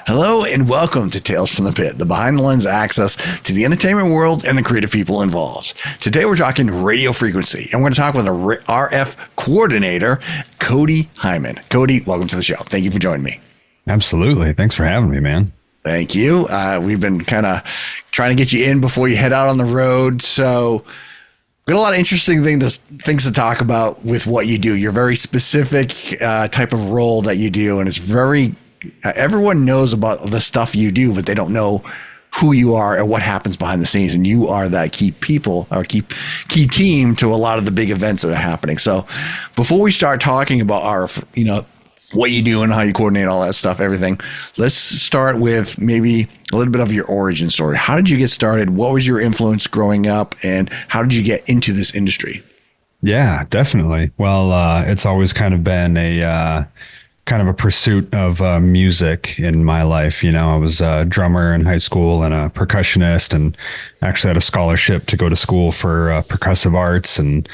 Hello and welcome to Tales from the Pit, the behind the lens access to the entertainment world and the creative people involved. Today we're talking radio frequency, and we're going to talk with a RF coordinator, Cody Heimann. Cody, welcome to the show. Thank you for joining me. Absolutely. Thanks for having me, man. Thank you. We've been kind of trying to get you in before you head out on the road, so we got a lot of interesting things to talk about with what you do. You're very specific type of role that you do, and it's very everyone knows about the stuff you do, but they don't know who you are and what happens behind the scenes. And you are that key people or key team to a lot of the big events that are happening. So before we start talking about what you do and how you coordinate all that stuff, everything, let's start with maybe a little bit of your origin story. How did you get started? What was your influence growing up? And how did you get into this industry? Yeah, definitely. Well, it's always kind of been a pursuit of music in my life. You know, I was a drummer in high school and a percussionist, and actually had a scholarship to go to school for percussive arts, and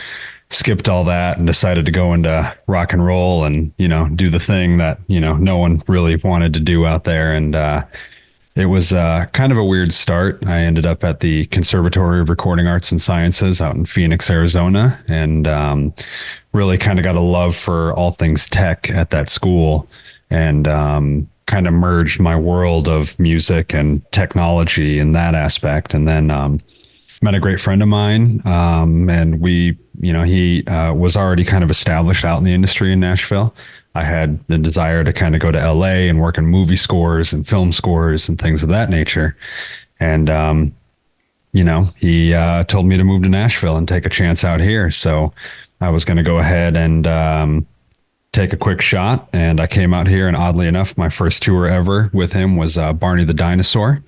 skipped all that and decided to go into rock and roll and, do the thing that, no one really wanted to do out there. And it was kind of a weird start. I ended up at the Conservatory of Recording Arts and Sciences out in Phoenix, Arizona, and really kind of got a love for all things tech at that school, and kind of merged my world of music and technology in that aspect. And then met a great friend of mine, and he was already kind of established out in the industry in Nashville. I had the desire to kind of go to LA and work in movie scores and film scores and things of that nature. And, he told me to move to Nashville and take a chance out here. So I was going to go ahead and take a quick shot. And I came out here, and oddly enough, my first tour ever with him was Barney the Dinosaur.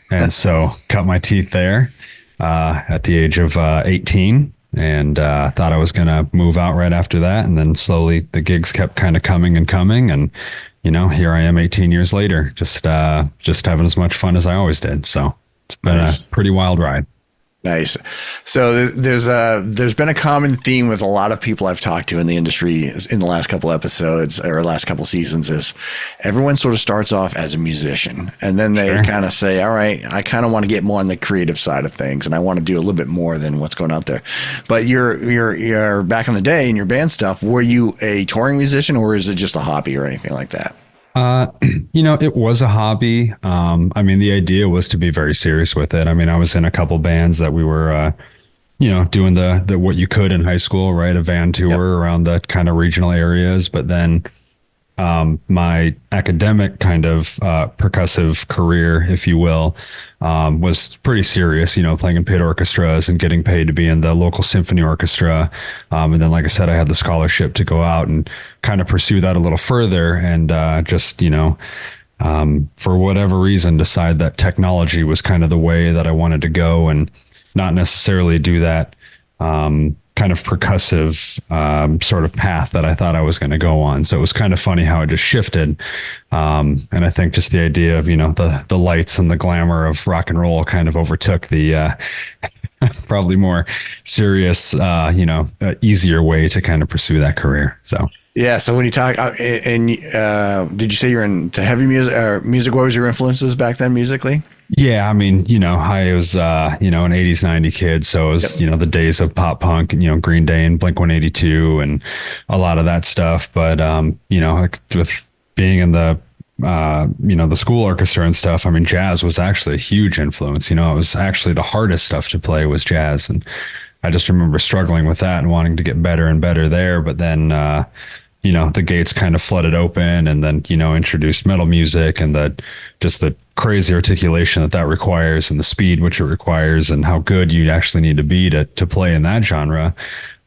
And so cut my teeth there at the age of 18. And thought I was going to move out right after that. And then slowly the gigs kept kind of coming. And, here I am 18 years later, just having as much fun as I always did. So it's been a pretty wild ride. Nice. So there's been a common theme with a lot of people I've talked to in the industry in the last couple episodes or last couple seasons is everyone sort of starts off as a musician, and then they kind of say, all right, I kind of want to get more on the creative side of things, and I want to do a little bit more than what's going out there. But you're back in the day in your band stuff, were you a touring musician, or is it just a hobby or anything like that? It was a hobby. The idea was to be very serious with it. I was in a couple bands that we were, doing the what you could in high school, right? A van tour around the kind of regional areas. But then my academic kind of percussive career, if you will, was pretty serious, playing in pit orchestras and getting paid to be in the local symphony orchestra. And then, like I said, I had the scholarship to go out and kind of pursue that a little further, and for whatever reason, decide that technology was kind of the way that I wanted to go, and not necessarily do that kind of percussive sort of path that I thought I was going to go on. So it was kind of funny how it just shifted. And I think just the idea of, the lights and the glamour of rock and roll kind of overtook the probably more serious, easier way to kind of pursue that career. So. Yeah. So when you talk, did you say you're into heavy music or music? What was your influences back then musically? Yeah, I was, an 80s, 90s kid. So it was, the days of pop punk and, Green Day and Blink-182 and a lot of that stuff. But, with being in the, the school orchestra and stuff, jazz was actually a huge influence. It was actually the hardest stuff to play was jazz. And I just remember struggling with that and wanting to get better and better there. But then, the gates kind of flooded open, and then, introduced metal music and the crazy articulation that requires, and the speed which it requires, and how good you actually need to be to play in that genre.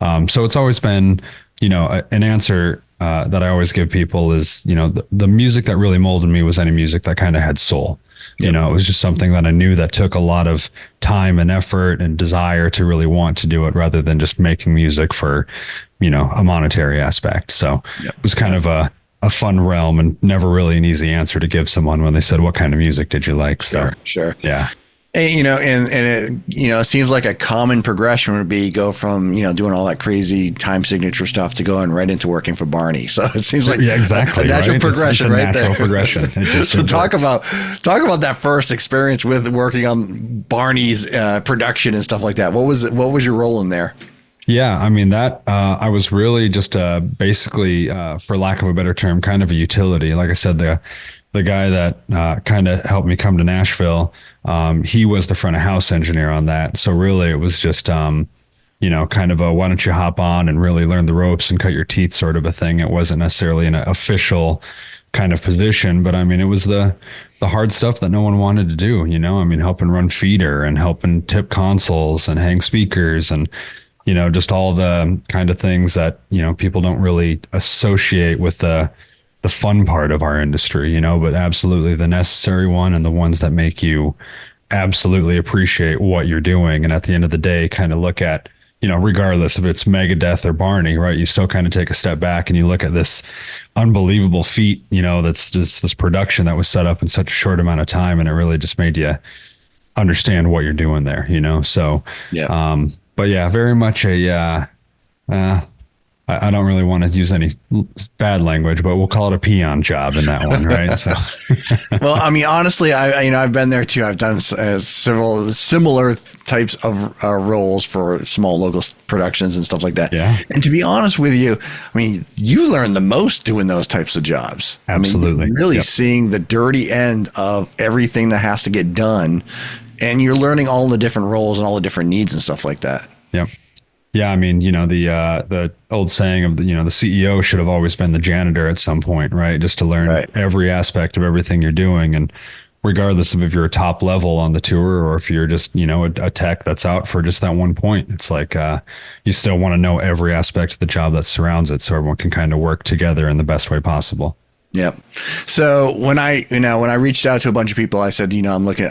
So it's always been, an answer that I always give people is, the music that really molded me was any music that kind of had soul. Yep. It was just something that I knew that took a lot of time and effort and desire to really want to do it, rather than just making music for, a monetary aspect. So it was kind of a fun realm, and never really an easy answer to give someone when they said, what kind of music did you like? Sure. Yeah. And, it seems like a common progression would be go from, doing all that crazy time signature stuff to going right into working for Barney. So it seems like exactly, a natural progression, it's a right natural there. progression. So talk about that first experience with working on Barney's production and stuff like that. What was your role in there? Yeah, I mean that I was really just basically, for lack of a better term, kind of a utility. Like I said, the guy that kind of helped me come to Nashville, he was the front of house engineer on that. So really, it was just kind of a why don't you hop on and really learn the ropes and cut your teeth sort of a thing. It wasn't necessarily an official kind of position, but I mean, it was the hard stuff that no one wanted to do. I mean, helping run feeder and helping tip consoles and hang speakers and just all the kind of things that, people don't really associate with the fun part of our industry, but absolutely the necessary one, and the ones that make you absolutely appreciate what you're doing. And at the end of the day, kind of look at, regardless if it's Megadeth or Barney, right? You still kind of take a step back and you look at this unbelievable feat, that's just this production that was set up in such a short amount of time. And it really just made you understand what you're doing there, So, yeah. But yeah, very much I don't really want to use any bad language, but we'll call it a peon job in that one, right? So, well, I mean, honestly, I've been there too. I've done several similar types of roles for small local productions and stuff like that. Yeah. And to be honest with you, I mean, you learn the most doing those types of jobs. Absolutely. I mean, really seeing the dirty end of everything that has to get done. And you're learning all the different roles and all the different needs and stuff like that. Yep. Yeah. I mean, the old saying of the CEO should have always been the janitor at some point, right? Just to learn every aspect of everything you're doing. And regardless of if you're a top level on the tour or if you're just, a tech that's out for just that one point, it's like, you still want to know every aspect of the job that surrounds it, so everyone can kind of work together in the best way possible. Yeah. So when I reached out to a bunch of people, I said, I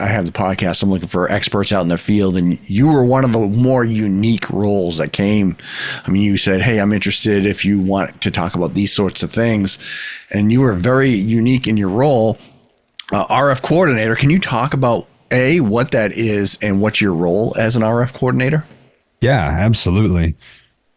have the podcast, I'm looking for experts out in the field. And you were one of the more unique roles that came. I mean, you said, hey, I'm interested if you want to talk about these sorts of things. And you were very unique in your role. RF coordinator. Can you talk about what that is and what's your role as an RF coordinator? Yeah, absolutely.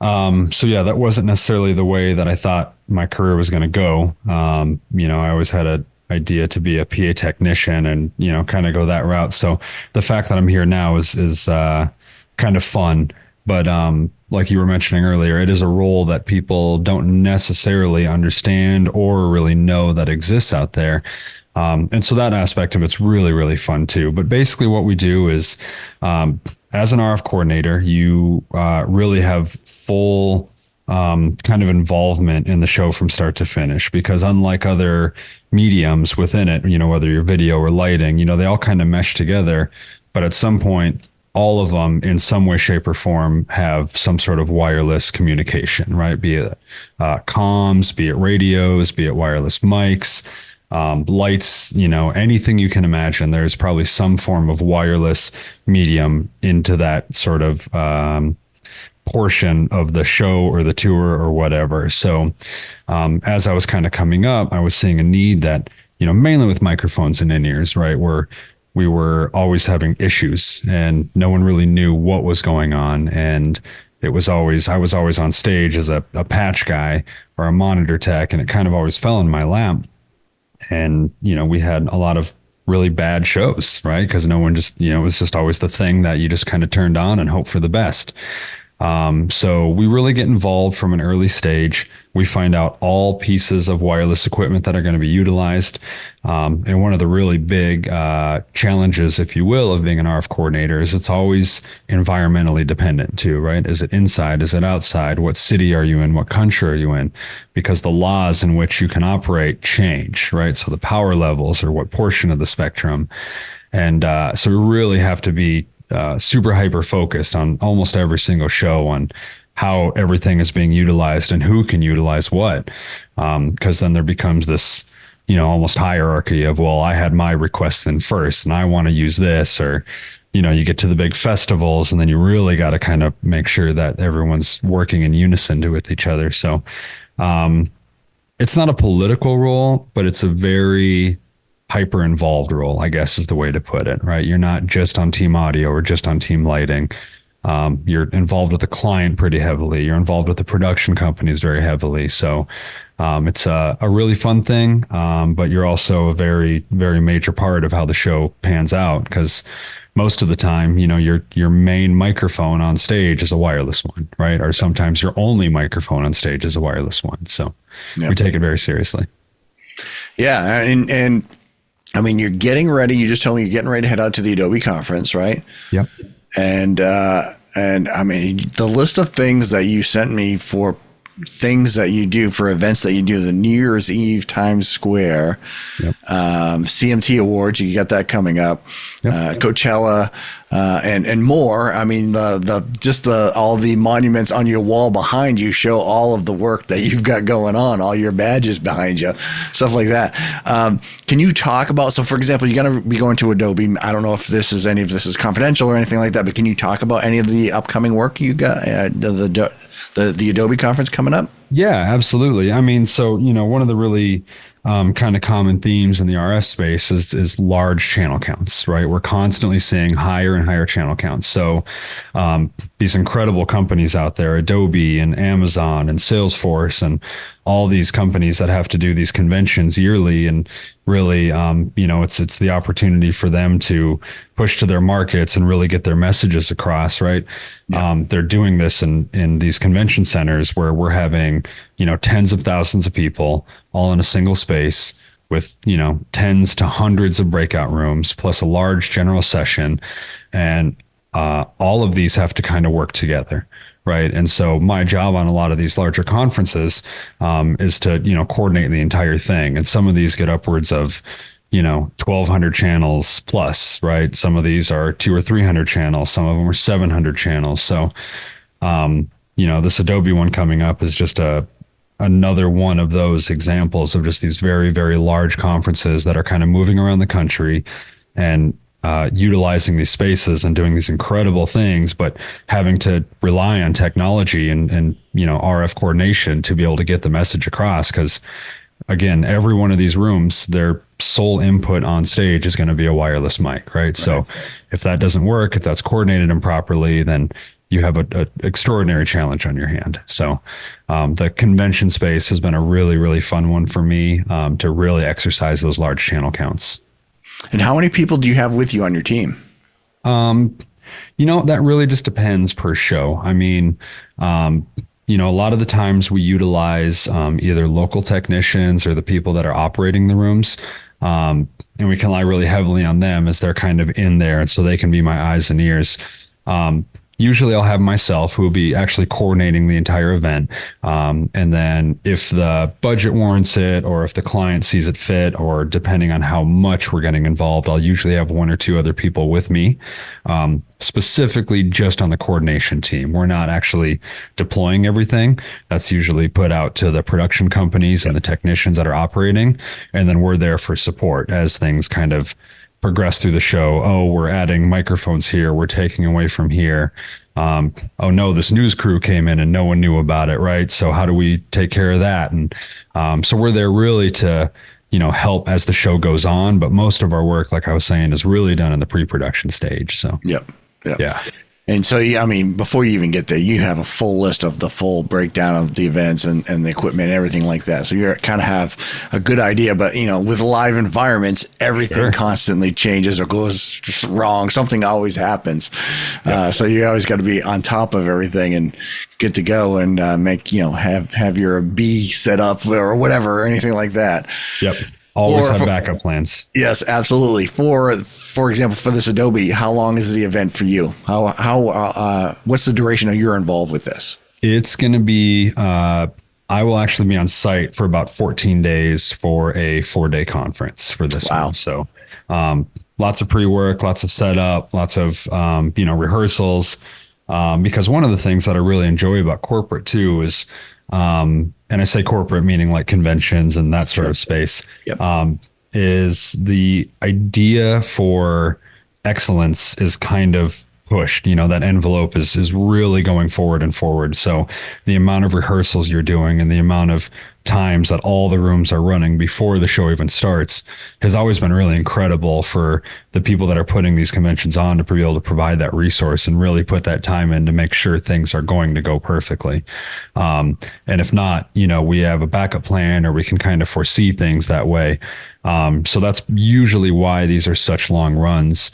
So yeah, that wasn't necessarily the way that I thought my career was going to go. I always had an idea to be a PA technician and, kind of go that route. So the fact that I'm here now is kind of fun, but, like you were mentioning earlier, it is a role that people don't necessarily understand or really know that exists out there. And so that aspect of it's really, really fun too. But basically what we do is, as an RF coordinator, you really have full kind of involvement in the show from start to finish, because unlike other mediums within it, whether you're video or lighting, they all kind of mesh together. But at some point, all of them in some way, shape, or form have some sort of wireless communication, right? Be it comms, be it radios, be it wireless mics, lights, anything you can imagine. There's probably some form of wireless medium into that sort of portion of the show or the tour or whatever. So as I was kind of coming up, I was seeing a need that, mainly with microphones and in-ears, right, where we were always having issues and no one really knew what was going on. And I was always on stage as a patch guy or a monitor tech, and it kind of always fell in my lap. And, we had a lot of really bad shows, right? Because no one just, it was just always the thing that you just kind of turned on and hope for the best. So we really get involved from an early stage. We find out all pieces of wireless equipment that are going to be utilized. And one of the really big challenges, if you will, of being an RF coordinator is it's always environmentally dependent too, right? Is it inside? Is it outside? What city are you in? What country are you in? Because the laws in which you can operate change, right? So the power levels or what portion of the spectrum. And so we really have to be super hyper focused on almost every single show on how everything is being utilized and who can utilize what. Because then there becomes this, almost hierarchy of, well, I had my request in first and I want to use this, or, you get to the big festivals and then you really got to kind of make sure that everyone's working in unison with each other. So it's not a political role, but it's a very hyper involved role, I guess is the way to put it, right? You're not just on team audio or just on team lighting. You're involved with the client pretty heavily. You're involved with the production companies very heavily. So it's a really fun thing, but you're also a very, very major part of how the show pans out, because most of the time, your main microphone on stage is a wireless one, right? Or sometimes your only microphone on stage is a wireless one. So we take it very seriously. Yeah. And I mean, you're getting ready. You just told me you're getting ready to head out to the Adobe conference, right? Yep. And I mean, the list of things that you sent me for things that you do for events that you do, the New Year's Eve Times Square, yep. CMT Awards, you got that coming up, yep. Coachella, and more. I mean, all the monuments on your wall behind you show all of the work that you've got going on, all your badges behind you, stuff like that. Can you talk about, so for example, you're going to be going to Adobe. I don't know if any of this is confidential or anything like that, but can you talk about any of the upcoming work you got, the Adobe conference coming up? Yeah, absolutely. I mean, so, one of the really kind of common themes in the RF space is large channel counts, right? We're constantly seeing higher and higher channel counts. So these incredible companies out there, Adobe and Amazon and Salesforce and all these companies that have to do these conventions yearly, and really, it's the opportunity for them to push to their markets and really get their messages across, right? Yeah. They're doing this in these convention centers where we're having, tens of thousands of people all in a single space with, tens to hundreds of breakout rooms, plus a large general session. And all of these have to kind of work together. Right. And so my job on a lot of these larger conferences is to, coordinate the entire thing. And some of these get upwards of, 1,200 channels plus, right? Some of these are 200 or 300 channels. Some of them are 700 channels. So, this Adobe one coming up is just another one of those examples of just these very, very large conferences that are kind of moving around the country and utilizing these spaces and doing these incredible things, but having to rely on technology and RF coordination to be able to get the message across. Because again, every one of these rooms, their sole input on stage is going to be a wireless mic, right? So if that doesn't work, if that's coordinated improperly, then you have an extraordinary challenge on your hand. So the convention space has been a really, really fun one for me to really exercise those large channel counts. And how many people do you have with you on your team? That really just depends per show. I mean, a lot of the times we utilize either local technicians or the people that are operating the rooms. And we can rely really heavily on them as they're kind of in there. And so they can be my eyes and ears. Usually I'll have myself who will be actually coordinating the entire event. And then if the budget warrants it, or if the client sees it fit, or depending on how much we're getting involved, I'll usually have one or two other people with me, specifically just on the coordination team. We're not actually deploying everything. That's usually put out to the production companies and the technicians that are operating. And then we're there for support as things kind of progress through the show. Oh, we're adding microphones here. We're taking away from here. Oh no, this news crew came in and no one knew about it, right? So how do we take care of that? And so we're there really to, help as the show goes on. But most of our work, like I was saying, is really done in the pre-production stage. So yeah. And so, yeah, I mean, before you even get there, you have a full list of the full breakdown of the events and the equipment and everything like that. So you kind of have a good idea. But, you know, with live environments, everything constantly changes or goes just wrong. Something always happens. So you always got to be on top of everything and good to go and make, you know, have your B set up or whatever or anything like that. Yep. Always have backup plans. Yes, absolutely. For example, for this Adobe, how long is the event for you? What's the duration of you're involved with this? It's going to be, I will actually be on site for about 14 days for a 4-day conference for this one. So, lots of pre-work, lots of setup, lots of, rehearsals. Because one of the things that I really enjoy about corporate too is, and I say corporate meaning like conventions and that sort of space, is the idea for excellence is kind of pushed. You know, that envelope is really going forward and forward. So the amount of rehearsals you're doing and the amount of times that all the rooms are running before the show even starts has always been really incredible for the people that are putting these conventions on to be able to provide that resource and really put that time in to make sure things are going to go perfectly. And if not, you know, we have a backup plan or we can kind of foresee things that way. So that's usually why these are such long runs.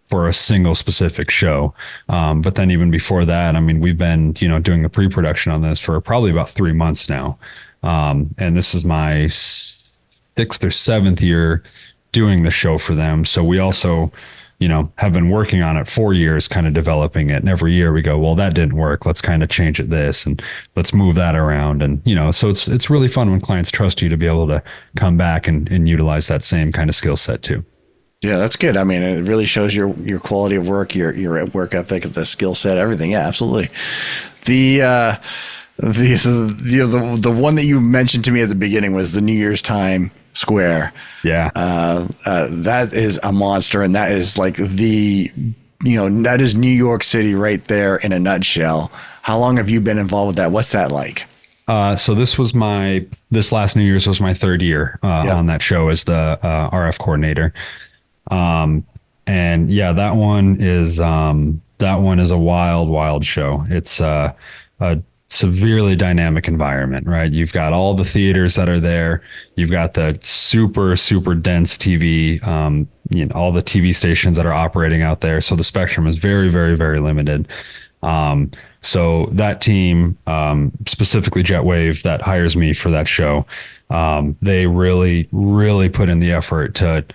For a single specific show. But then even before that, I mean, we've been, you know, doing the pre-production on this for probably about 3 months now. And this is my 6th or 7th year doing the show for them. So we also, you know, have been working on it 4 years, kind of developing it. And every year we go, well, that didn't work. Let's kind of change it this and let's move that around. And, you know, so it's really fun when clients trust you to be able to come back and utilize that same kind of skill set too. Yeah, that's good. I mean, it really shows your quality of work, your work ethic, the skill set, everything. Yeah, absolutely. The one that you mentioned to me at the beginning was the New Year's Times Square. Yeah. That is a monster, and that is like that is New York City right there in a nutshell. How long have you been involved with that? What's that like? So this last New Year's was my 3rd year on that show as the RF coordinator. And yeah, that one is a wild show. It's a severely dynamic environment, right? You've got all the theaters that are there. You've got the super dense TV, all the TV stations that are operating out there. So the spectrum is very, very, very limited. So that team, specifically JetWave that hires me for that show, they really, really put in the effort to,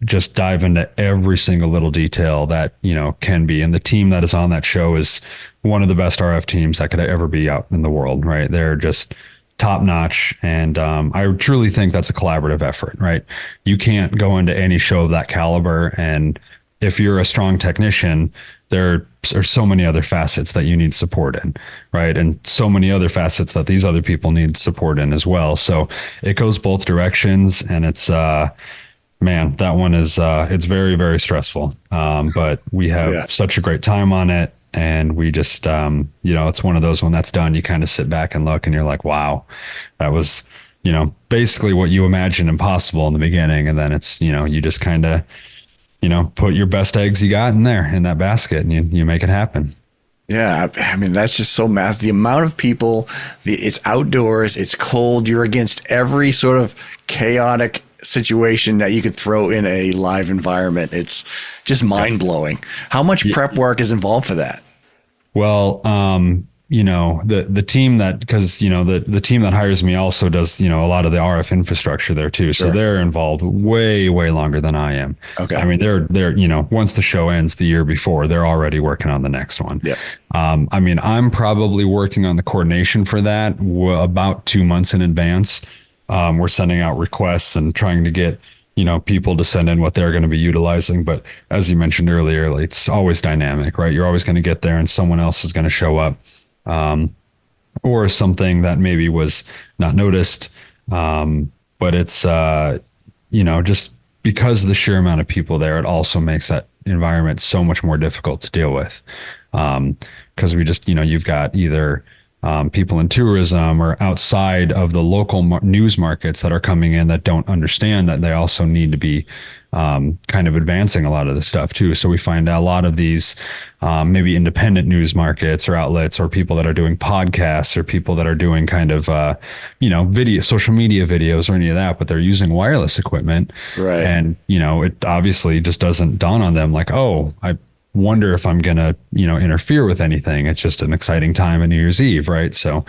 just dive into every single little detail that, can be. And the team that is on that show is one of the best RF teams that could ever be out in the world, right? They're just top notch. And I truly think that's a collaborative effort, right? You can't go into any show of that caliber. And if you're a strong technician, there are so many other facets that you need support in, right? And so many other facets that these other people need support in as well. So it goes both directions, and it's, man, that one is, it's very, very stressful. But we have such a great time on it. And we just, it's one of those, when that's done, you kind of sit back and look and you're like, wow, that was, basically what you imagined impossible in the beginning. And then it's, you just kind of, put your best eggs you got in there in that basket, and you make it happen. Yeah. That's just so massive. The amount of people, it's outdoors, it's cold. You're against every sort of chaotic situation that you could throw in a live environment. It's just mind blowing. How much prep work is involved for that? Well, the team that, because, the team that hires me also does, a lot of the RF infrastructure there too. Sure. So they're involved way, way longer than I am. Okay. They're, once the show ends the year before, they're already working on the next one. Yeah. I'm probably working on the coordination for that about 2 months in advance. We're sending out requests and trying to get, people to send in what they're going to be utilizing. But as you mentioned earlier, it's always dynamic, right? You're always going to get there and someone else is going to show up, or something that maybe was not noticed. But it's, just because of the sheer amount of people there, it also makes that environment so much more difficult to deal with. Because we just, you've got either people in tourism or outside of the local news markets that are coming in that don't understand that they also need to be kind of advancing a lot of this stuff too. So we find a lot of these maybe independent news markets or outlets, or people that are doing podcasts, or people that are doing kind of video, social media videos, or any of that, but they're using wireless equipment. Right. And it obviously just doesn't dawn on them like, oh, I wonder if I'm going to, interfere with anything. It's just an exciting time on New Year's Eve. Right. So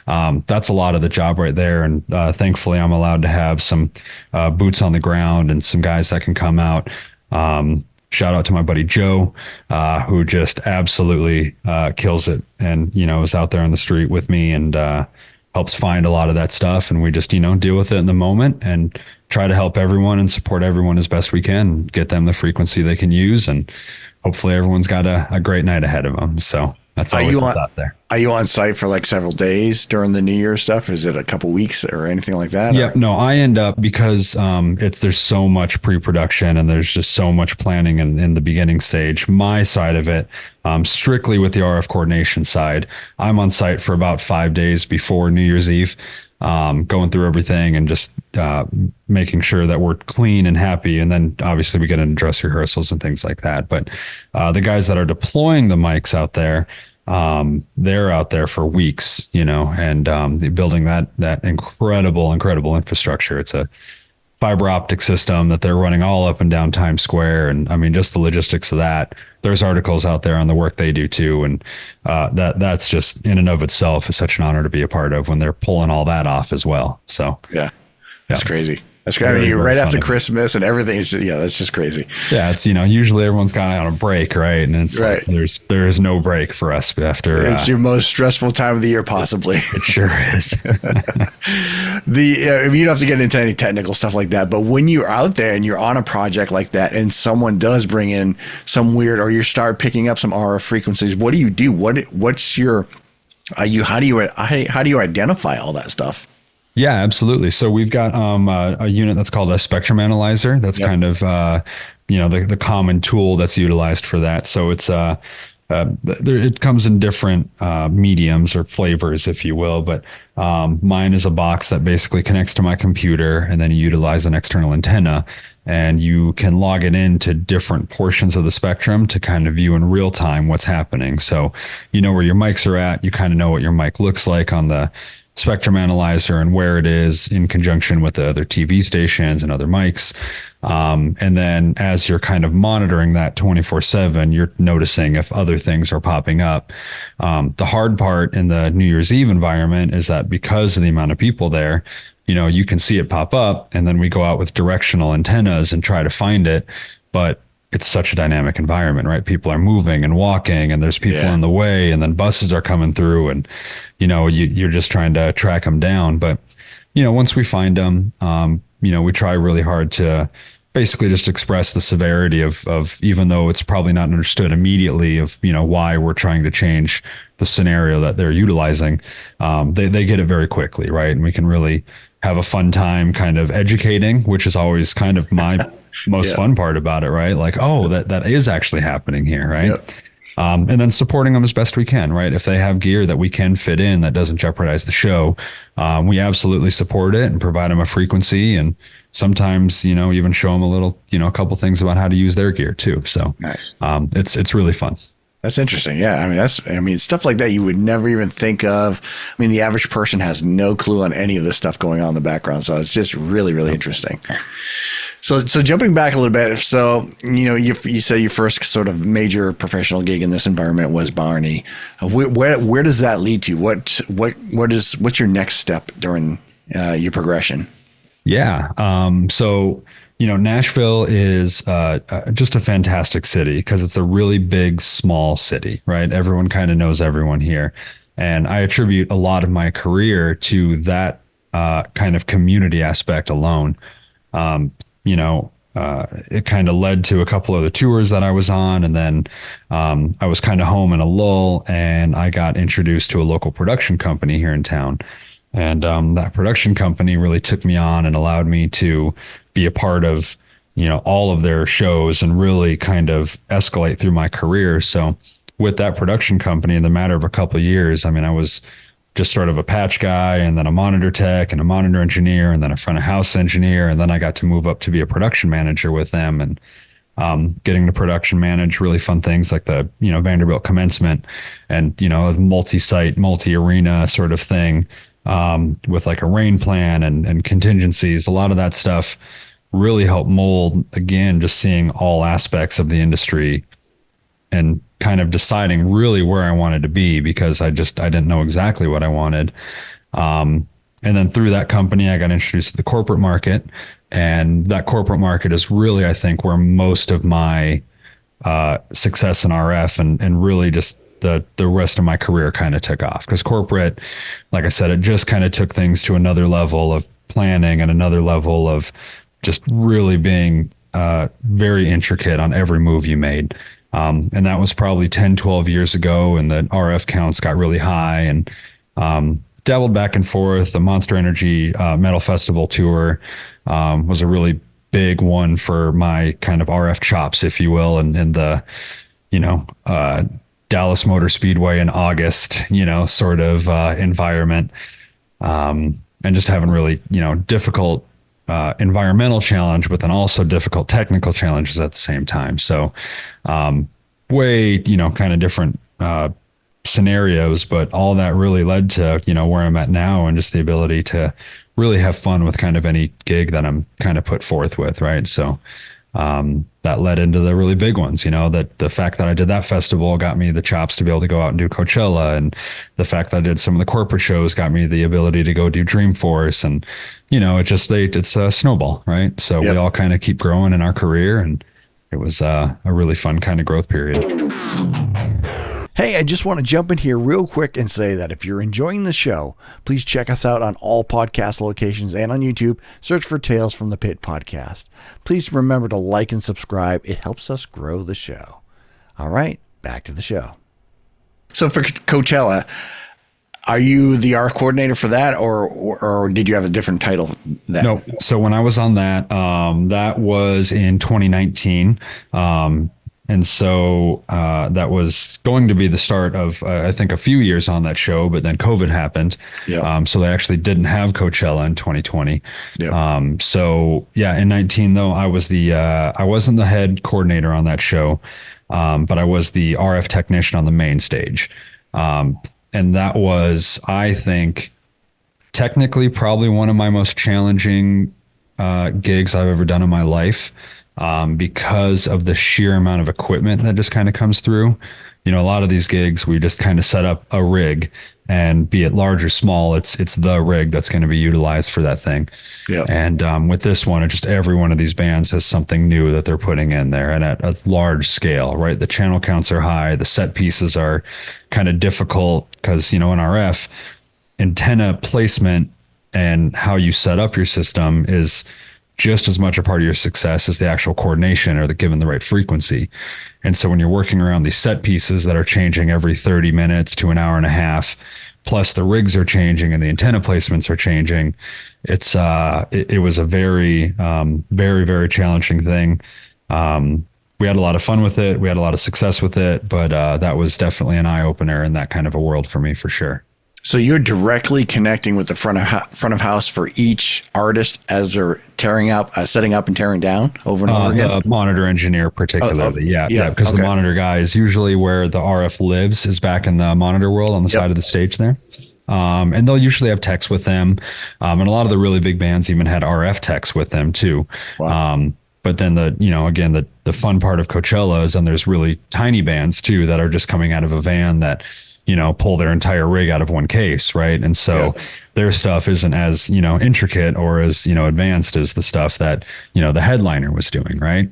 that's a lot of the job right there. And thankfully I'm allowed to have some boots on the ground and some guys that can come out. Shout out to my buddy Joe, who just absolutely kills it, and is out there on the street with me and helps find a lot of that stuff. And we just deal with it in the moment and try to help everyone and support everyone as best we can, get them the frequency they can use, and hopefully everyone's got a great night ahead of them. So that's always out there. Are you on site for like several days during the New Year stuff? Is it a couple weeks or anything like that? Yeah, no, I end up, because there's so much pre-production and there's just so much planning in the beginning stage. My side of it, strictly with the RF coordination side, I'm on site for about 5 days before New Year's Eve, going through everything and just making sure that we're clean and happy. And then obviously we get into dress rehearsals and things like that. But the guys that are deploying the mics out there, they're out there for weeks, and building that incredible infrastructure. It's a fiber optic system that they're running all up and down Times Square. And I mean, just the logistics of that. There's articles out there on the work they do too. And that's just in and of itself is such an honor to be a part of when they're pulling all that off as well. So yeah, that's crazy. That's great. I mean, you're right after Christmas and everything. It's just, that's just crazy. Yeah, it's usually everyone's gone on a break, right? And it's right. Like there's no break for us after. It's your most stressful time of the year, possibly. It sure is. You don't have to get into any technical stuff like that, but when you're out there and you're on a project like that, and someone does bring in some weird, or you start picking up some RF frequencies, what do you do? What's your how do you identify all that stuff? Yeah, absolutely. So we've got a unit that's called a spectrum analyzer. That's kind of the common tool that's utilized for that. So it's it comes in different mediums or flavors, if you will. But mine is a box that basically connects to my computer, and then you utilize an external antenna, and you can log it into different portions of the spectrum to kind of view in real time what's happening. So you know where your mics are at. You kind of know what your mic looks like on the spectrum analyzer and where it is in conjunction with the other TV stations and other mics. And then as you're kind of monitoring that 24/7, you're noticing if other things are popping up. The hard part in the New Year's Eve environment is that because of the amount of people there, you can see it pop up, and then we go out with directional antennas and try to find it. But it's such a dynamic environment, right? People are moving and walking, and there's people in the way, and then buses are coming through, and you're just trying to track them down. But once we find them, we try really hard to basically just express the severity of even though it's probably not understood immediately of why we're trying to change the scenario that they're utilizing. They get it very quickly, right? And we can really have a fun time kind of educating, which is always kind of my most fun part about it, right? Like, oh, that is actually happening here, right? Yep. And then supporting them as best we can, right? If they have gear that we can fit in that doesn't jeopardize the show, we absolutely support it and provide them a frequency, and sometimes even show them a little a couple things about how to use their gear too. So nice. It's really fun. That's interesting. Yeah. I mean, stuff like that you would never even think of. I mean, the average person has no clue on any of this stuff going on in the background. So it's just really, really interesting. So jumping back a little bit, so you said your first sort of major professional gig in this environment was Barney. Where does that lead to? What's your next step during your progression? Yeah. So Nashville is just a fantastic city because it's a really big, small city, right? Everyone kind of knows everyone here, and I attribute a lot of my career to that kind of community aspect alone. It kind of led to a couple of the tours that I was on. And then I was kind of home in a lull, and I got introduced to a local production company here in town. And that production company really took me on and allowed me to be a part of, all of their shows and really kind of escalate through my career. So with that production company, in the matter of a couple of years, I mean, I was just sort of a patch guy, and then a monitor tech and a monitor engineer, and then a front of house engineer. And then I got to move up to be a production manager with them, and getting to production manage really fun things like the, Vanderbilt commencement and, a multi-site, multi-arena sort of thing, with like a rain plan and contingencies. A lot of that stuff really helped mold, again, just seeing all aspects of the industry and kind of deciding really where I wanted to be, because I didn't know exactly what I wanted. And then through that company, I got introduced to the corporate market, and that corporate market is really, I think, where most of my success in RF and really just the rest of my career kind of took off. Because corporate, like I said, it just kind of took things to another level of planning and another level of just really being very intricate on every move you made. And that was probably 10, 12 years ago, and the RF counts got really high, and dabbled back and forth. The Monster Energy Metal Festival tour was a really big one for my kind of RF chops, if you will, and the, Dallas Motor Speedway in August, sort of environment, and just having really, difficult environmental challenge, but then also difficult technical challenges at the same time. So way, kind of different scenarios, but all that really led to, where I'm at now, and just the ability to really have fun with kind of any gig that I'm kind of put forth with. Right. So that led into the really big ones, that the fact that I did that festival got me the chops to be able to go out and do Coachella. And the fact that I did some of the corporate shows got me the ability to go do Dreamforce. And, it's a snowball, right? So we all kind of keep growing in our career, and it was a really fun kind of growth period. Hey, I just want to jump in here real quick and say that if you're enjoying the show, please check us out on all podcast locations and on YouTube. Search for Tales from the Pit podcast. Please remember to like and subscribe. It helps us grow the show. All right, back to the show. So for Coachella, are you the RF coordinator for that, or did you have a different title? No. So when I was on that, that was in 2019. And so that was going to be the start of, I think, a few years on that show, but then COVID happened. Yeah. So they actually didn't have Coachella in 2020. Yeah. So yeah, in 19 though, I wasn't the head coordinator on that show, but I was the RF technician on the main stage. And that was, I think, technically probably one of my most challenging gigs I've ever done in my life. Because of the sheer amount of equipment that just kind of comes through. A lot of these gigs, we just kind of set up a rig, and be it large or small, it's the rig that's going to be utilized for that thing. Yeah. And with this one, just every one of these bands has something new that they're putting in there, and at a large scale, right? The channel counts are high. The set pieces are kind of difficult because, in RF, antenna placement and how you set up your system is just as much a part of your success as the actual coordination or given the right frequency. And so when you're working around these set pieces that are changing every 30 minutes to an hour and a half, plus the rigs are changing and the antenna placements are changing, it was a very, very, very challenging thing. We had a lot of fun with it. We had a lot of success with it, but that was definitely an eye opener in that kind of a world for me, for sure. So you're directly connecting with the front of house for each artist as they're setting up and tearing down over and over again? The monitor engineer particularly. Yeah. Because the monitor guy is usually where the RF lives, is back in the monitor world on the side of the stage there. And they'll usually have techs with them. And a lot of the really big bands even had RF techs with them too. Wow. But then the fun part of Coachella is then there's really tiny bands too that are just coming out of a van that, pull their entire rig out of one case. Right. And so their stuff isn't as, intricate or as, advanced as the stuff that, the headliner was doing. Right.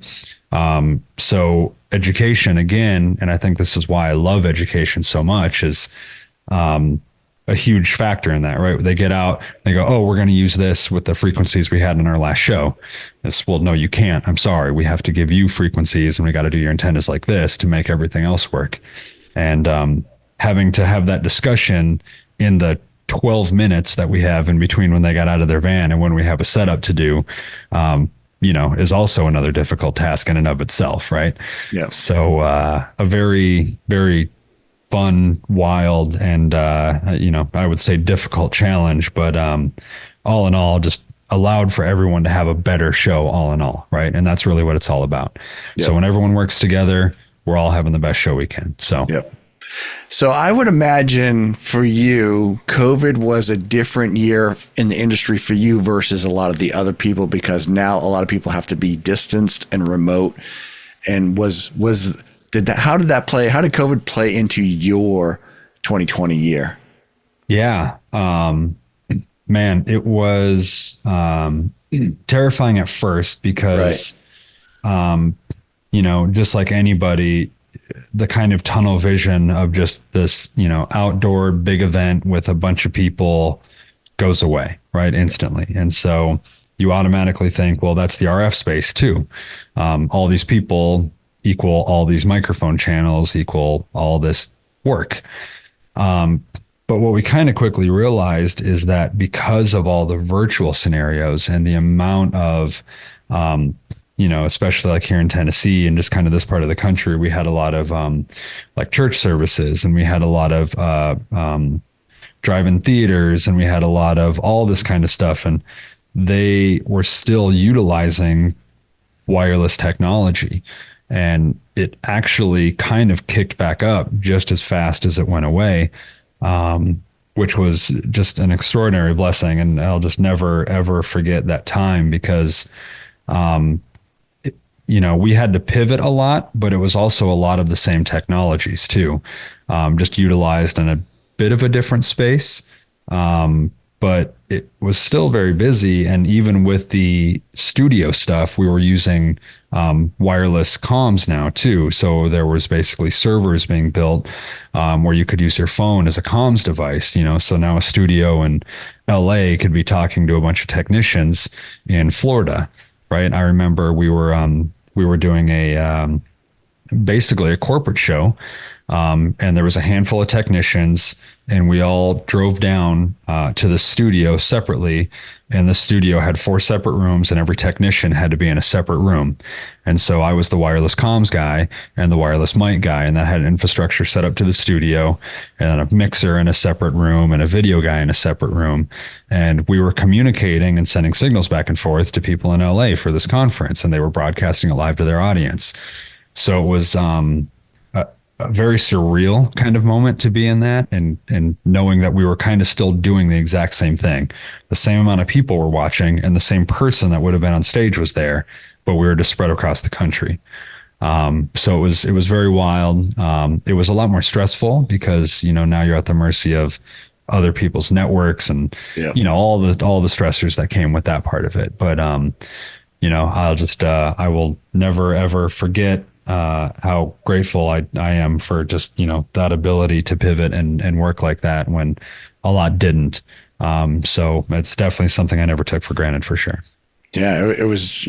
So education again, and I think this is why I love education so much, is a huge factor in that, right? They get out, they go, oh, we're going to use this with the frequencies we had in our last show. Well, no, you can't. I'm sorry. We have to give you frequencies, and we got to do your antennas like this to make everything else work. And, having to have that discussion in the 12 minutes that we have in between when they got out of their van and when we have a setup to do, is also another difficult task in and of itself. Right. Yeah. So, a very, very fun, wild, and I would say difficult challenge, but all in all, just allowed for everyone to have a better show all in all, right? And that's really what it's all about. Yep. So when everyone works together, we're all having the best show we can. So yep. So I would imagine for you, COVID was a different year in the industry for you versus a lot of the other people, because now a lot of people have to be distanced and remote. And how did COVID play into your 2020 year? Yeah. Man, it was terrifying at first because, just like anybody, the kind of tunnel vision of just this, outdoor big event with a bunch of people goes away, right? Instantly. And so you automatically think, well, that's the RF space too. All these people equal all these microphone channels equal all this work. But what we kind of quickly realized is that because of all the virtual scenarios and the amount of, especially like here in Tennessee and just kind of this part of the country, we had a lot of like church services, and we had a lot of drive-in theaters, and we had a lot of all this kind of stuff. And they were still utilizing wireless technology. And it actually kind of kicked back up just as fast as it went away. Which was just an extraordinary blessing. And I'll just never, ever forget that time because, we had to pivot a lot, but it was also a lot of the same technologies too, just utilized in a bit of a different space. But it was still very busy. And even with the studio stuff, we were using wireless comms now too. So there was basically servers being built where you could use your phone as a comms device, so now a studio in LA could be talking to a bunch of technicians in Florida, right? I remember we were doing basically a corporate show. And there was a handful of technicians, and we all drove down to the studio separately. And the studio had 4 separate rooms, and every technician had to be in a separate room. And so I was the wireless comms guy and the wireless mic guy, and that had infrastructure set up to the studio, and then a mixer in a separate room and a video guy in a separate room. And we were communicating and sending signals back and forth to people in LA for this conference, and they were broadcasting it live to their audience. So it was a very surreal kind of moment to be in that, and knowing that we were kind of still doing the exact same thing. The same amount of people were watching, and the same person that would have been on stage was there, but we were just spread across the country. So it was very wild. It was a lot more stressful because, now you're at the mercy of other people's networks and, all the stressors that came with that part of it. But, I will never, ever forget how grateful I am for just, that ability to pivot and work like that when a lot didn't. So it's definitely something I never took for granted, for sure. Yeah, it was,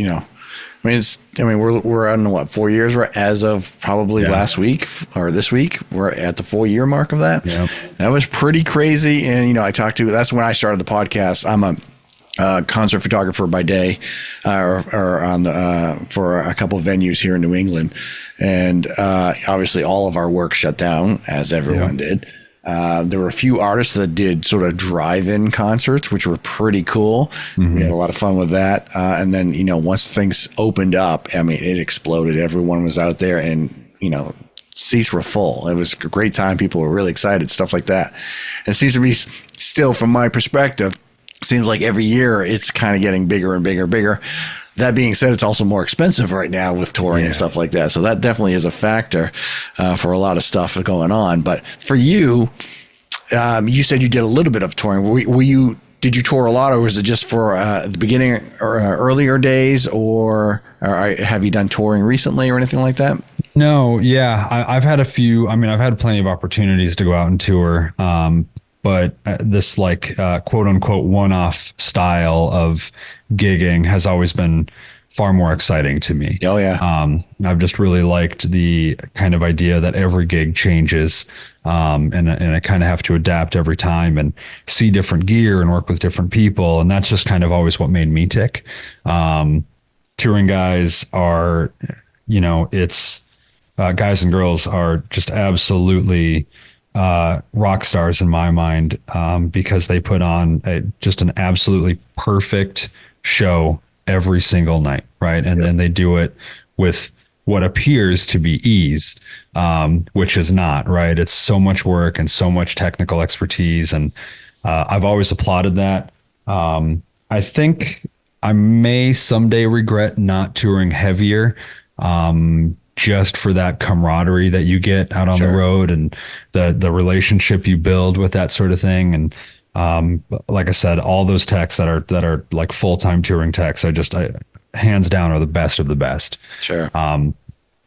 we're on what, 4 years, right? As of probably last week or this week, we're at the 4-year mark of that. Yeah. That was pretty crazy. And, that's when I started the podcast. I'm a concert photographer by day, or on for a couple of venues here in New England. And, obviously all of our work shut down, as everyone did. There were a few artists that did sort of drive-in concerts, which were pretty cool. Mm-hmm. We had a lot of fun with that. And then, once things opened up, it exploded. Everyone was out there, and, seats were full. It was a great time. People were really excited, stuff like that. And it seems to be still, from my perspective, seems like every year it's kind of getting bigger and bigger and bigger. That being said, it's also more expensive right now with touring and stuff like that. So that definitely is a factor for a lot of stuff going on. But for you, you said you did a little bit of touring. Did you tour a lot, or was it just for the beginning or earlier days, or have you done touring recently or anything like that? No. Yeah. I've had a few. I've had plenty of opportunities to go out and tour. But this quote unquote one-off style of gigging has always been far more exciting to me. Oh yeah. I've just really liked the kind of idea that every gig changes, and I kind of have to adapt every time and see different gear and work with different people. And that's just kind of always what made me tick. Touring guys are, it's guys and girls are just absolutely rock stars in my mind, because they put on just an absolutely perfect show every single night, right? And then they do it with what appears to be ease, which is not, right? It's so much work and so much technical expertise, and I've always applauded that. I think I may someday regret not touring heavier, just for that camaraderie that you get out on the road and the relationship you build with that sort of thing. And like I said, all those techs that are like full-time touring techs, I hands down are the best of the best. Sure.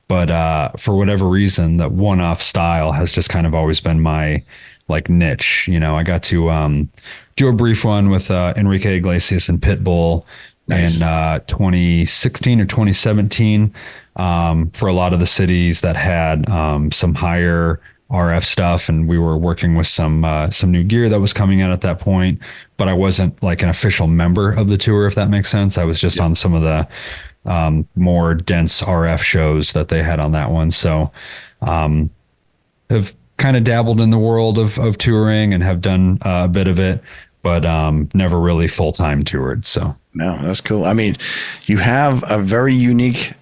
But for whatever reason, that one-off style has just kind of always been my like niche. You know, I got to do a brief one with Enrique Iglesias and Pitbull in 2016 or 2017, for a lot of the cities that had some higher RF stuff, and we were working with some new gear that was coming out at that point. But I wasn't like an official member of the tour, if that makes sense. I was just on some of the more dense RF shows that they had on that one. So have kind of dabbled in the world of touring and have done a bit of it, but never really full-time toured. So no, that's cool. I mean, you have a very unique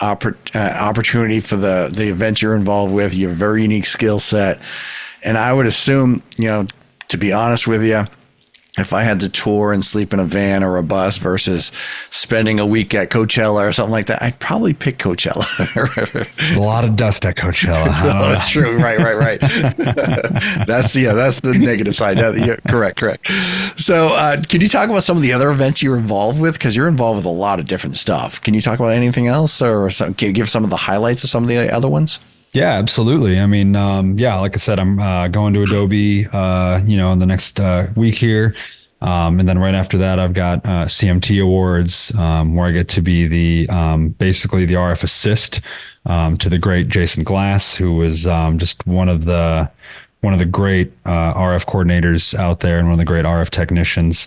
opportunity for the event you're involved with. You have a very unique skill set. And I would assume, you know, to be honest with you, if I had to tour and sleep in a van or a bus versus spending a week at Coachella or something like that, I'd probably pick Coachella. A lot of dust at Coachella. No, that's true. Right. That's the negative side. Yeah, correct. So can you talk about some of the other events you're involved with? Because you're involved with a lot of different stuff. Can you talk about anything else, or can you give some of the highlights of some of the other ones? Yeah, absolutely. I mean, like I said, I'm going to Adobe, in the next week here. And then right after that, I've got CMT Awards, where I get to be basically the RF assist to the great Jason Glass, who was just one of the great RF coordinators out there and one of the great RF technicians.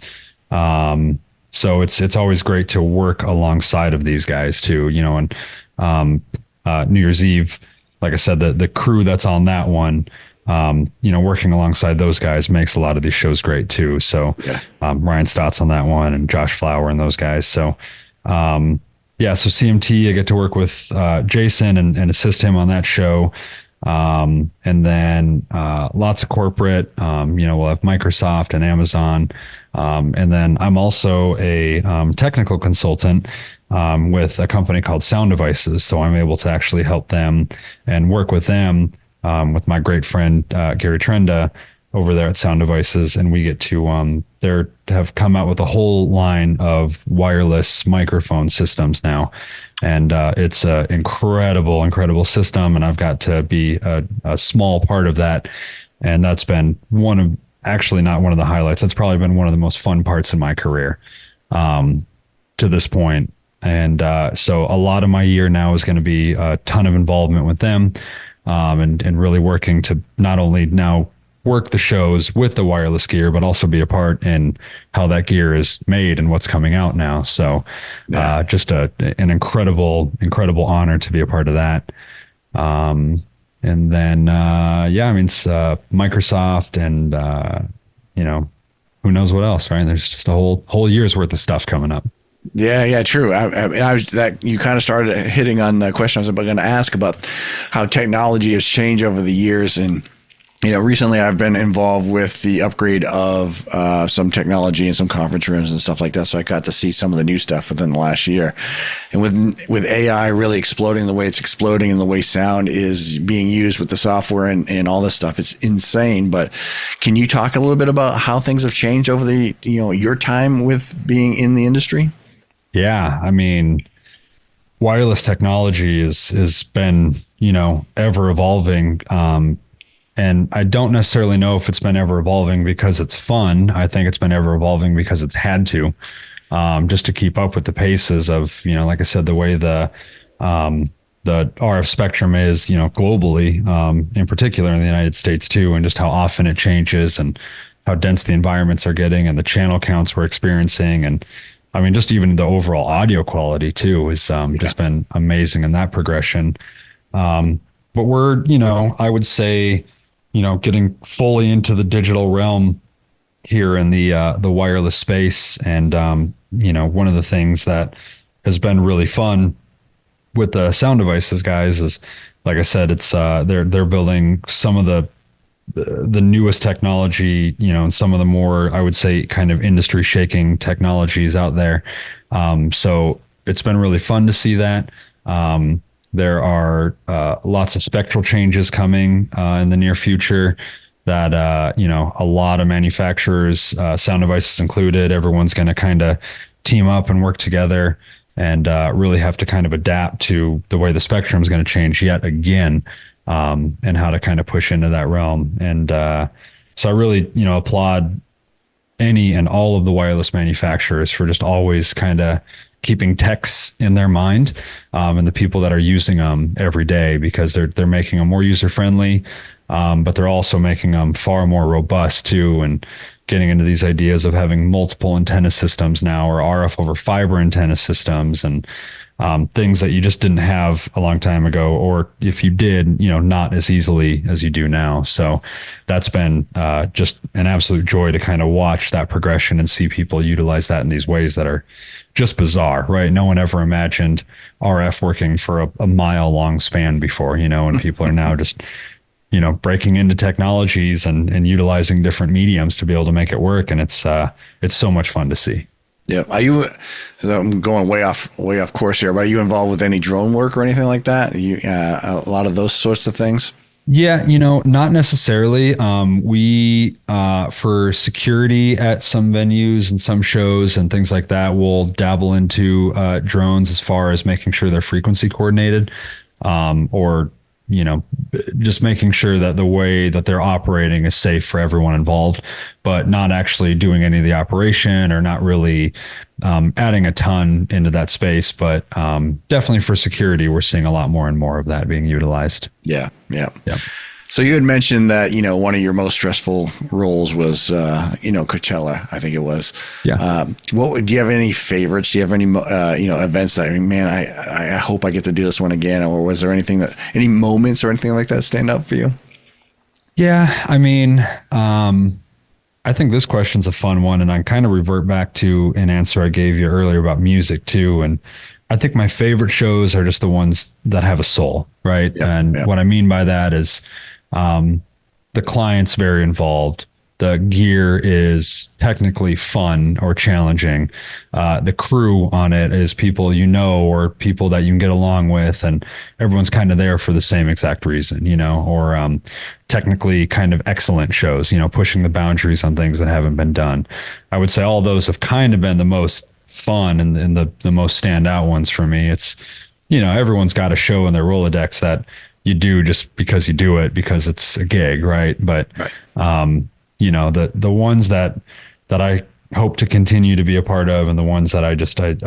So it's always great to work alongside of these guys too, and New Year's Eve, like I said, the crew that's on that one, working alongside those guys makes a lot of these shows great too. So Ryan Stott's on that one and Josh Flower and those guys. So so CMT, I get to work with Jason and assist him on that show. And then lots of corporate, we'll have Microsoft and Amazon. And then I'm also a technical consultant with a company called Sound Devices. So I'm able to actually help them and work with them with my great friend Gary Trenda over there at Sound Devices. And we get to have come out with a whole line of wireless microphone systems now. And it's an incredible system. And I've got to be a small part of that. And that's been not one of the highlights. That's probably been one of the most fun parts in my career to this point. And so a lot of my year now is going to be a ton of involvement with them, and really working to not only now work the shows with the wireless gear, but also be a part in how that gear is made and what's coming out now. So just an incredible honor to be a part of that. And then, it's Microsoft and, who knows what else, right? There's just a whole year's worth of stuff coming up. Yeah, true. I was that you kind of started hitting on the question I was going to ask about how technology has changed over the years. And, recently I've been involved with the upgrade of some technology in some conference rooms and stuff like that. So I got to see some of the new stuff within the last year. And with AI really exploding the way it's exploding and the way sound is being used with the software and all this stuff, it's insane. But can you talk a little bit about how things have changed over your time with being in the industry? Yeah, I mean, wireless technology has been, ever evolving. And I don't necessarily know if it's been ever evolving because it's fun. I think it's been ever evolving because it's had to, just to keep up with the paces of, like I said, the way the RF spectrum is, globally, in particular in the United States too, and just how often it changes and how dense the environments are getting and the channel counts we're experiencing. And I mean, just even the overall audio quality too is just been amazing in that progression. But we're, I would say getting fully into the digital realm here in the wireless space. And, one of the things that has been really fun with the sound devices guys is, like I said, it's they're building some of the newest technology, and some of the more, I would say, kind of industry shaking technologies out there. So it's been really fun to see that. There are lots of spectral changes coming in the near future that, a lot of manufacturers, sound devices included, everyone's going to kind of team up and work together and really have to kind of adapt to the way the spectrum is going to change yet again, and how to kind of push into that realm. And so I really, applaud any and all of the wireless manufacturers for just always kind of keeping techs in their mind, and the people that are using them every day, because they're making them more user friendly, but they're also making them far more robust too, and getting into these ideas of having multiple antenna systems now, or RF over fiber antenna systems, and things that you just didn't have a long time ago, or if you did, not as easily as you do now. So that's been just an absolute joy to kind of watch that progression and see people utilize that in these ways that are just bizarre, right? No one ever imagined RF working for a mile long span before, and people are now just, breaking into technologies and utilizing different mediums to be able to make it work. And it's so much fun to see. Yeah. I'm going way off course here, but are you involved with any drone work or anything like that? A lot of those sorts of things? Yeah, not necessarily. We, for security at some venues and some shows and things like that, we'll dabble into drones as far as making sure they're frequency coordinated, or just making sure that the way that they're operating is safe for everyone involved, but not actually doing any of the operation, or not really adding a ton into that space. But definitely for security, we're seeing a lot more and more of that being utilized. Yeah. So you had mentioned that, one of your most stressful roles was, Coachella, I think it was. Yeah. Do you have any favorites? Do you have any, events that, man, I hope I get to do this one again? Or was there any moments or anything like that stand up for you? Yeah. I mean, I think this question's a fun one, and I kind of revert back to an answer I gave you earlier about music too. And I think my favorite shows are just the ones that have a soul, right? Yeah, what I mean by that is, the client's very involved. The gear is technically fun or challenging. The crew on it is people or people that you can get along with, and everyone's kind of there for the same exact reason, or technically kind of excellent shows, pushing the boundaries on things that haven't been done. I would say all those have kind of been the most fun and the most standout ones for me. It's, everyone's got a show in their Rolodex that you do just because you do it, because it's a gig, right? But right. The ones that I hope to continue to be a part of, and the ones that I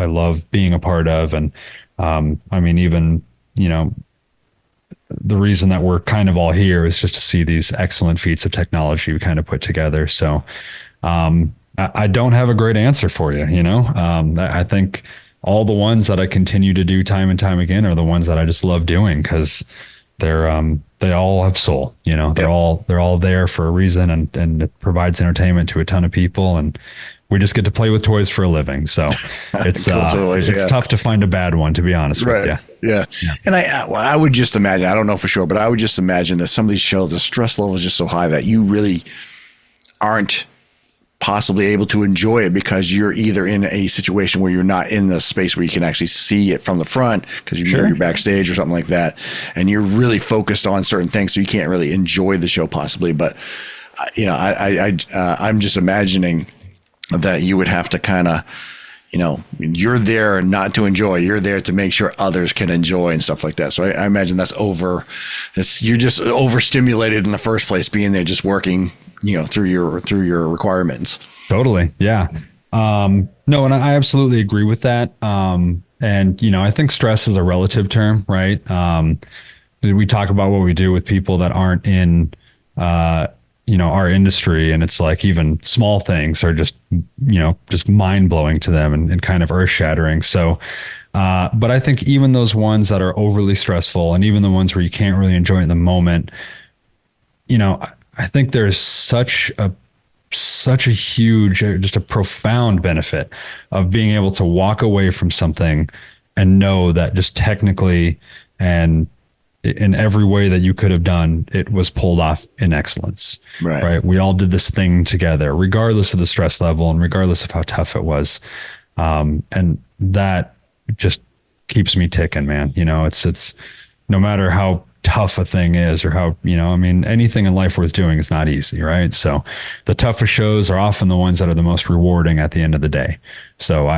love being a part of, and even the reason that we're kind of all here is just to see these excellent feats of technology we kind of put together. So I don't have a great answer for you. I think all the ones that I continue to do time and time again are the ones that I just love doing, because they all have soul, they're all there for a reason, and it provides entertainment to a ton of people, and we just get to play with toys for a living. So it's tough to find a bad one, to be honest with you. Yeah. And I would just imagine, I don't know for sure, but I would just imagine that some of these shows, the stress level is just so high that you really aren't possibly able to enjoy it, because you're either in a situation where you're not in the space where you can actually see it from the front, because you're backstage or something like that, and you're really focused on certain things, so you can't really enjoy the show possibly. But I'm just imagining that you would have to kind of, you're there not to enjoy, you're there to make sure others can enjoy and stuff like that. So I imagine you're just overstimulated in the first place, being there just working through your requirements. Totally. Yeah. No, and I absolutely agree with that. And, I think stress is a relative term, right? We talk about what we do with people that aren't in, our industry, and it's like even small things are just mind blowing to them and kind of earth shattering. So, but I think even those ones that are overly stressful, and even the ones where you can't really enjoy it in the moment, I think there's such a huge, just a profound benefit of being able to walk away from something and know that just technically and in every way that you could have done, it was pulled off in excellence. Right. We all did this thing together, regardless of the stress level and regardless of how tough it was. And that just keeps me ticking, man. It's no matter how tough a thing is or how, anything in life worth doing is not easy. Right. So the toughest shows are often the ones that are the most rewarding at the end of the day. So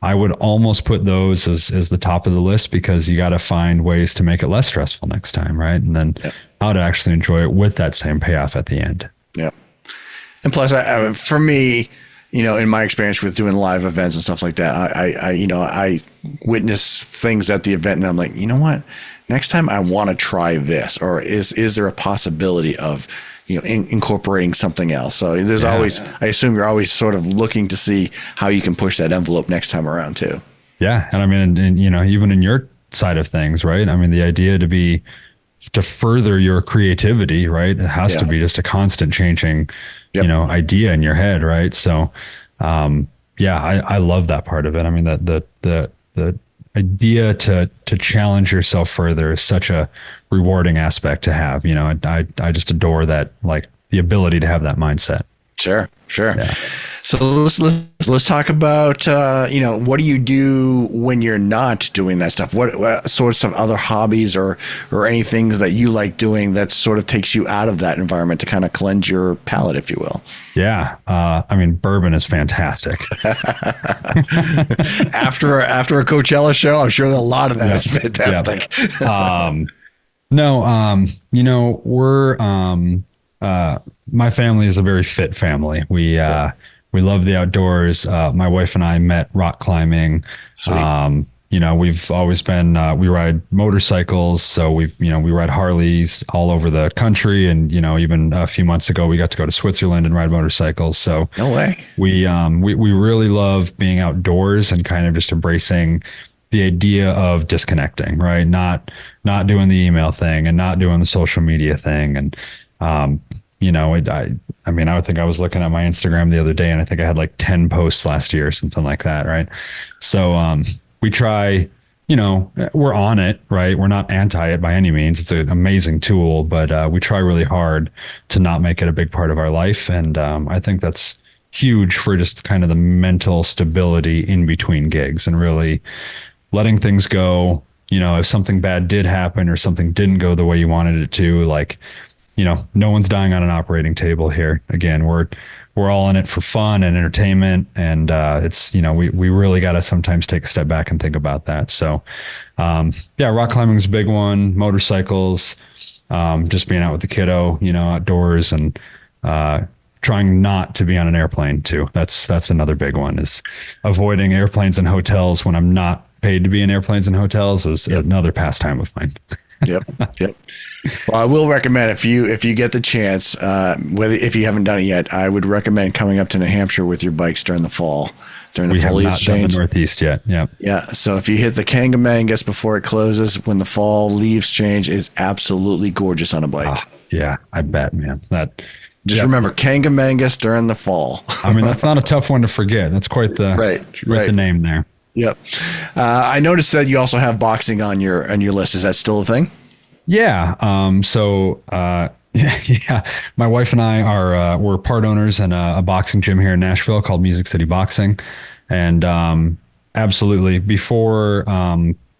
I would almost put those as the top of the list, because you got to find ways to make it less stressful next time. Right. And then how to actually enjoy it with that same payoff at the end. Yeah. And plus, for me, in my experience with doing live events and stuff like that, I witness things at the event and I'm like, you know what? Next time I want to try this, or is there a possibility of, incorporating something else? So there's always, I assume you're always sort of looking to see how you can push that envelope next time around too. Yeah. And I mean, and, even in your side of things, right? I mean, the idea to further your creativity, right? It has to be just a constant changing, idea in your head. Right. So, I love that part of it. I mean, the idea to challenge yourself further is such a rewarding aspect to have. I just adore that, like the ability to have that mindset. Sure. Yeah. So let's talk about what do you do when you're not doing that stuff? What sorts of other hobbies or anything that you like doing that sort of takes you out of that environment to kind of cleanse your palate, if you will? Yeah. Bourbon is fantastic. After a Coachella show, I'm sure that a lot of that is fantastic. My family is a very fit family. We love the outdoors. My wife and I met rock climbing. Sweet. We've always been, we ride motorcycles. So we ride Harleys all over the country. And, even a few months ago, we got to go to Switzerland and ride motorcycles. So no way. We really love being outdoors and kind of just embracing the idea of disconnecting, right? Not doing the email thing and not doing the social media thing. And, I would think I was looking at my Instagram the other day and I think I had like 10 posts last year or something like that. Right. So, we try, we're on it, right? We're not anti it by any means. It's an amazing tool, but, we try really hard to not make it a big part of our life. And, I think that's huge for just kind of the mental stability in between gigs and really letting things go. If something bad did happen or something didn't go the way you wanted it to, like, no one's dying on an operating table here. Again, we're all in it for fun and entertainment. And, it's, we really got to sometimes take a step back and think about that. So, rock climbing is a big one. Motorcycles, just being out with the kiddo, outdoors and, trying not to be on an airplane too. That's another big one, is avoiding airplanes and hotels when I'm not paid to be in airplanes and hotels is another pastime of mine. Yep. Well, I will recommend if you get the chance, if you haven't done it yet, I would recommend coming up to New Hampshire with your bikes during the fall, during the foliage change. We have not done the Northeast yet. Yeah. Yeah. So if you hit the Kangamangas before it closes, when the fall leaves change, it's absolutely gorgeous on a bike. Yeah, I bet, man. Remember Kangamangas during the fall. That's not a tough one to forget. That's quite the the name there. Yep. I noticed that you also have boxing on your list. Is that still a thing? Yeah. My wife and I we're part owners in a boxing gym here in Nashville called Music City Boxing. And, absolutely before,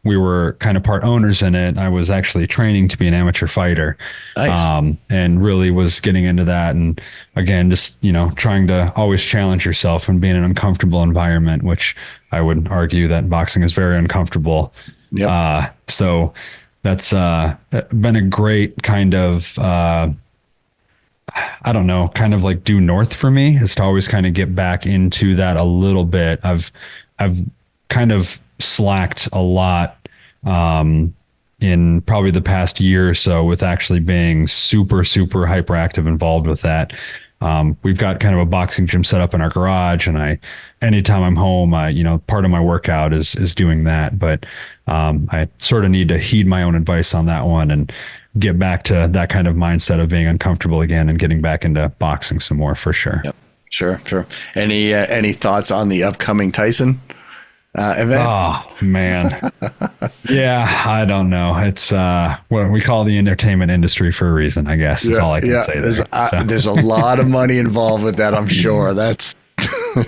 we were kind of part owners in it, I was actually training to be an amateur fighter. Nice. And really was getting into that. And again, just, trying to always challenge yourself and be in an uncomfortable environment, which I would argue that boxing is very uncomfortable. Yep. So that's been a great kind of, kind of like due north for me, is to always kind of get back into that a little bit. I've kind of slacked a lot in probably the past year or so with actually being super, super hyperactive involved with that. we've got kind of a boxing gym set up in our garage, and anytime I'm home, part of my workout is doing that. But I sort of need to heed my own advice on that one and get back to that kind of mindset of being uncomfortable again and getting back into boxing some more for sure. Yep. Sure. Any thoughts on the upcoming Tyson event? Oh man. Yeah, I don't know. It's what we call the entertainment industry for a reason, I guess. Is all I can say. There's a lot of money involved with that, I'm sure. That's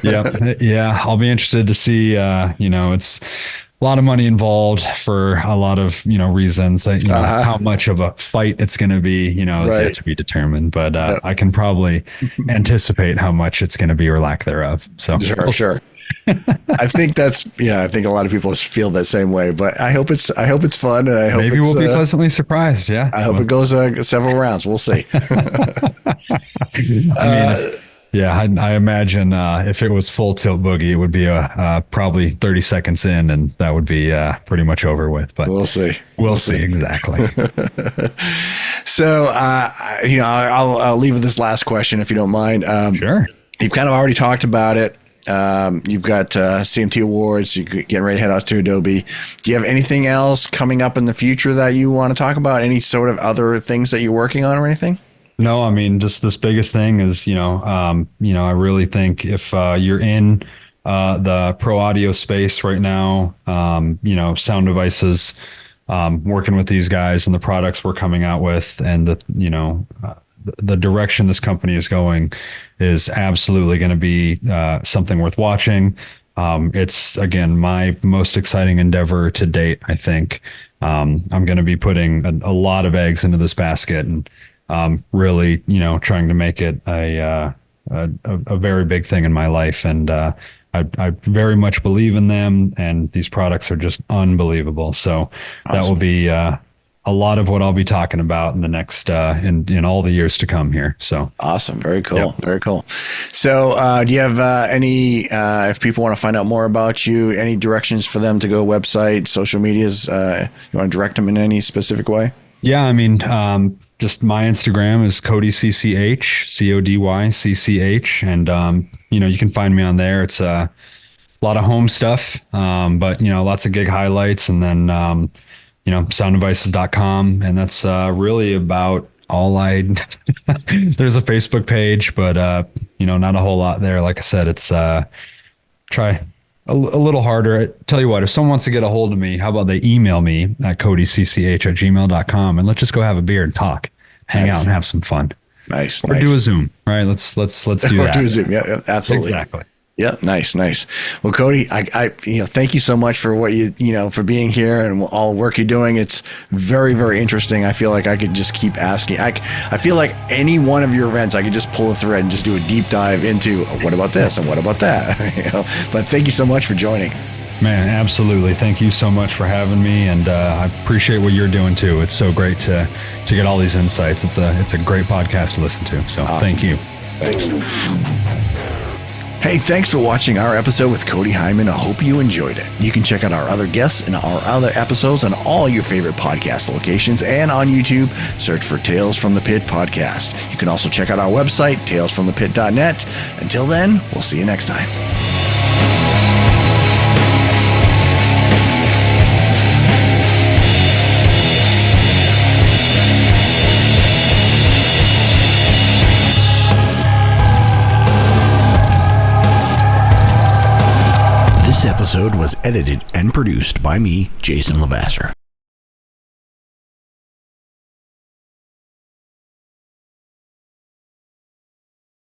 yeah. I'll be interested to see. It's a lot of money involved for a lot of reasons. How much of a fight it's going to be, is yet to be determined. But I can probably anticipate how much it's going to be or lack thereof. So sure. I think I think a lot of people feel that same way, but I hope it's fun, and I hope maybe we'll be pleasantly surprised. Yeah. I hope it goes several rounds. We'll see. I imagine if it was full tilt boogie, it would be probably 30 seconds in, and that would be pretty much over with. But we'll see. We'll see exactly. So, I'll leave with this last question if you don't mind. Sure. You've kind of already talked about it. You've got CMT awards. You're getting ready to head out to Adobe. Do you have anything else coming up in the future that you want to talk about? Any sort of other things that you're working on or anything? No, I mean, just this biggest thing is, I really think if you're in the pro audio space right now, sound devices, working with these guys and the products we're coming out with, and the direction this company is going is absolutely going to be something worth watching. It's, again, my most exciting endeavor to date, I think. I'm going to be putting a lot of eggs into this basket and really, trying to make it a very big thing in my life. And I very much believe in them, and these products are just unbelievable. So Awesome. That will be a lot of what I'll be talking about in the next in all the years to come here. So awesome. Very cool. Yep. Very cool. So do you have any, if people want to find out more about you, any directions for them to go website, social medias, you want to direct them in any specific way? Yeah. I mean, just my Instagram is Cody CCH, CODY CCH. And, you can find me on there. It's a lot of home stuff, but, lots of gig highlights, and then, sounddevices.com. And that's really about all there's a Facebook page, but, not a whole lot there. Like I said, it's try a little harder. Tell you what, if someone wants to get a hold of me, how about they email me at codycch@gmail.com, and let's just go have a beer and talk, hang out and have some fun. Nice. Or do a Zoom, right? Let's do that. Do a Zoom. Yeah, absolutely. Exactly. Yeah. Nice. Well, Cody, I thank you so much for what for being here and all the work you're doing. It's very, very interesting. I feel like I could just keep asking. I feel like any one of your events, I could just pull a thread and just do a deep dive into what about this and what about that. But thank you so much for joining. Man, absolutely. Thank you so much for having me, and I appreciate what you're doing too. It's so great to get all these insights. It's a great podcast to listen to. So awesome. Thank you. Thanks. Hey, thanks for watching our episode with Cody Heimann. I hope you enjoyed it. You can check out our other guests and our other episodes on all your favorite podcast locations, and on YouTube, search for Tales from the Pit podcast. You can also check out our website, talesfromthepit.net. Until then, we'll see you next time. This episode was edited and produced by me, Jason Lavasser.